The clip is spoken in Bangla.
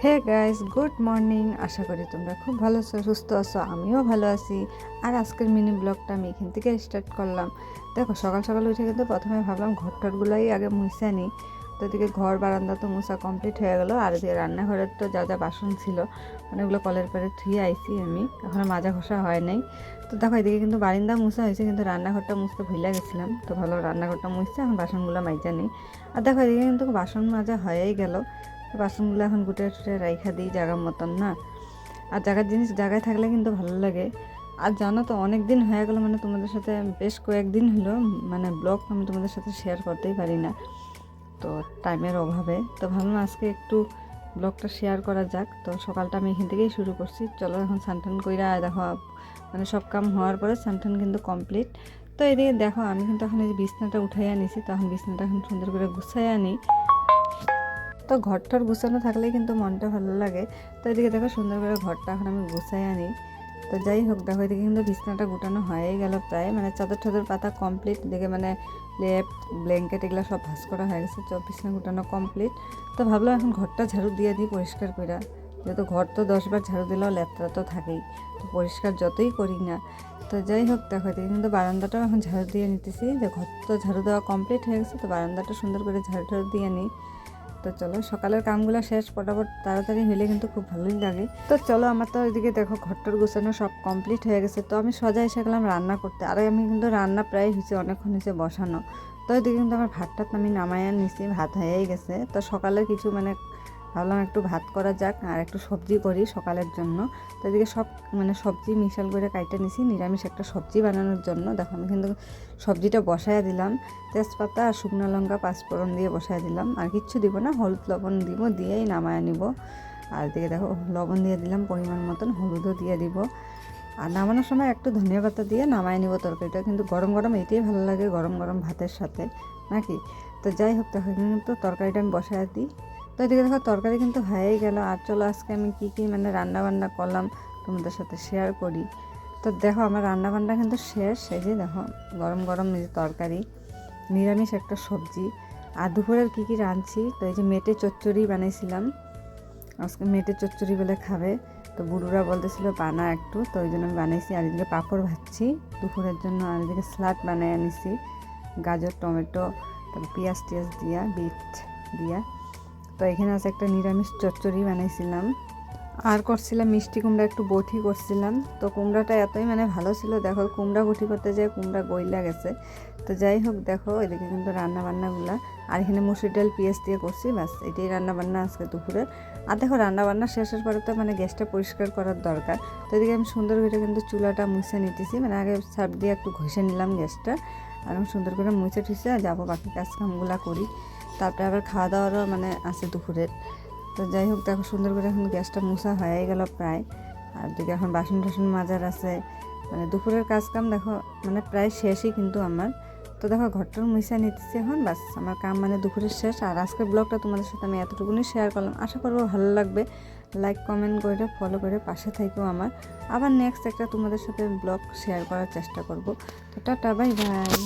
হে গাইস, গুড মর্নিং। আশা করি তোমরা খুব ভালো আছো, সুস্থ আছো। আমিও ভালো আছি। আর আজকের মিনি ব্লগটা আমি এখান থেকে স্টার্ট করলাম। দেখো, সকাল সকাল উঠে কিন্তু প্রথমে ভাবলাম ঘরটরগুলাই আগে মুছে নিই। তো এদিকে ঘর বারান্দা তো মুছা কমপ্লিট হয়ে গেলো। আর এদিকে রান্নাঘরের তো যা যা বাসন ছিল অনেকগুলো কলের পাড়ে ধুয়ে আইছি আমি, এখনও মাজা ঘষা হয় নাই। তো দেখো, এদিকে কিন্তু বারিন্দা মুছা হয়েছে, কিন্তু রান্নাঘরটা মুছতে ভুলে গেছিলাম। তো ভালো, রান্নাঘরটা মুছছে, এখন বাসনগুলো মাইজা নিই। আর দেখো, এদিকে কিন্তু বাসন মাজা হয়েই গেল। বাসনগুলো এখন গুটে টুটে রাইখা দিই জায়গার মতন না। আর জায়গার জিনিস জায়গায় থাকলে কিন্তু ভালো লাগে। আর জানো তো, অনেক দিন হয়ে গেলো, মানে তোমাদের সাথে বেশ কয়েকদিন হলো মানে ব্লগ আমি তোমাদের সাথে শেয়ার করতেই পারি না, তো টাইমের অভাবে। তো ভাবলাম আজকে একটু ব্লগটা শেয়ার করা যাক। তো সকালটা আমি এখান থেকেই শুরু করছি। চলো, এখন স্নান কইরা দেখো, মানে সব কাম হওয়ার পরে স্নান কিন্তু কমপ্লিট। তো এদিকে দেখো, আমি কিন্তু এখন এই যে বিছনাটা উঠাইয়া নিছি, তখন বিছনাটা এখন সুন্দর করে গুছাইয়া নিই। তো ঘরটার গুছানো থাকলেই কিন্তু মনটা ভালো লাগে। তো এদিকে দেখো, সুন্দর করে ঘরটা এখন আমি গুছাই আনি। তো যাই হোক, দেখো এদিকে কিন্তু বিছনাটা গুটানো হয়েই গেল প্রায়, মানে চাদর টাদর পাতা কমপ্লিট। এদিকে মানে লেপ ব্ল্যাঙ্কেট এগুলো সব ভাঁজ করা হয়ে গেছে, তো বিছনা গুটানো কমপ্লিট। তো ভাবলাম এখন ঘরটা ঝাড়ু দিয়ে দিই পরিষ্কার করে, যেহেতু ঘর তো 10 বার ঝাড়ু দিলেও লেত্রা তো থাকেই, তো পরিষ্কার যতই করি না। তো যাই হোক, দেখো এদিকে কিন্তু বারান্দাটাও এখন ঝাড়ু দিয়ে নিতেছি, যে ঘর তো ঝাড়ু দেওয়া কমপ্লিট হয়ে গেছে, তো বারান্দাটা সুন্দর করে ঝাড়ু দিয়ে নিই। তো চলো, সকালের কামগুলো শেষ ফটাফট তাড়াতাড়ি হলে কিন্তু খুব ভালোই লাগে। তো চলো, আমার তো ওইদিকে দেখো ঘরটার গোছানো সব কমপ্লিট হয়ে গেছে। তো আমি সোজা এসে গেলাম রান্না করতে। আর আমি কিন্তু রান্না প্রায় হয়েছে, অনেকক্ষণ হয়েছে বসানো। তো ওইদিকে কিন্তু আমার ভাতটা আমি নামাইয়া নিছি, ভাত হয়েই গেছে। তো সকালের কিছু মানে ভাবলাম একটু ভাত করা যাক আর একটু সবজি করি সকালের জন্য। তো এদিকে সব মানে সবজি মিশাল করে কাইটে নিছি নিরামিষ একটা সবজি বানানোর জন্য। দেখো, আমি কিন্তু সবজিটা বসাইয়া দিলাম, তেজপাতা আর শুকনো লঙ্কা পাঁচফোড়ন দিয়ে বসাই দিলাম। আর কিচ্ছু দিব না, হলুদ লবণ দিব, দিয়েই নামায়া নিব। আর এদিকে দেখো, লবণ দিয়ে দিলাম পরিমাণ মতন, হলুদও দিয়ে দিব। আর নামানোর সময় একটু ধনিয়া পাতা দিয়ে নামায় নিব তরকারিটা। কিন্তু গরম গরম এইটাই ভালো লাগে, গরম গরম ভাতের সাথে নাকি। তো যাই হোক, দেখো কিন্তু তরকারিটা আমি বসায় দিই। তো এদিকে দেখো, তরকারি কিন্তু হয়েই গেল। আর চলো, আজকে আমি কী কী মানে রান্না বান্না করলাম তোমাদের সাথে শেয়ার করি। তো দেখো, আমার রান্না বান্না কিন্তু শেষ। এই যে দেখো, গরম গরম এই যে তরকারি, নিরামিষ একটা সবজি। আর দুপুরের কী কী রাঁধছি, তো এই যে মেটে চচ্চড়ি বানাইছিলাম। আজকে মেটে চচ্চড়ি বলে খাবে, তো বুড়ুরা বলতেছিল বানা একটু, তো ওই জন্য আমি বানাইছি। আর এদিকে পাঁপড় ভাজছি দুপুরের জন্য। আর এদিকে স্যালাড বানাই আনিছি, গাজর টমেটো তারপর পেঁয়াজ টিয়াজ দিয়া, বিট দিয়া। তো এখানে আছে একটা নিরামিষ চচ্চড়ি বানাইছিলাম। আর করছিলাম মিষ্টি কুমড়া, একটু বটি করছিলাম। তো কুমড়াটা এতই মানে ভালো ছিল, দেখো কুমড়া বটি করতে যায় কুমড়া গইলা গেছে। তো যাই হোক, দেখো এদিকে কিন্তু রান্নাবান্নাগুলা। আর এখানে মুসুর ডাল পেঁয়াজ দিয়ে করছি, ব্যাস এটাই রান্নাবান্না আজকে দুপুরের। আর দেখো, রান্নাবান্না শেষের পরে তো মানে গ্যাসটা পরিষ্কার করার দরকার। তো এদিকে আমি সুন্দর করে কিন্তু চুলাটা মুছে নিতেছি, মানে আগে সার্ফ দিয়ে একটু ঘষে নিলাম গ্যাসটা। আর আমি সুন্দর করে মুছে টুছে যাবো বাকি কাজকামগুলো করি। তারপরে আবার খাওয়া দাওয়ারও মানে আছে দুপুরের। তো যাই হোক, দেখো সুন্দর করে এখন গ্যাসটা মুছা হয়ে গেল প্রায়। আর দিকে এখন বাসন টাসন মাজার আছে, মানে দুপুরের কাজকাম দেখো মানে প্রায় শেষই কিন্তু আমার। তো দেখো, ঘরটার মুছা নিতেছি এখন, বাস আমার কাম মানে দুপুরের শেষ। আর আজকের ব্লগটা তোমাদের সাথে আমি এতটুকুনি শেয়ার করলাম, আশা করবো ভালো লাগবে। লাইক কমেন্ট করে ফলো করে পাশে থাকো আমার। আবার নেক্সট একটা তোমাদের সাথে ব্লগ শেয়ার করার চেষ্টা করব। তো টাটা, বাই বাই।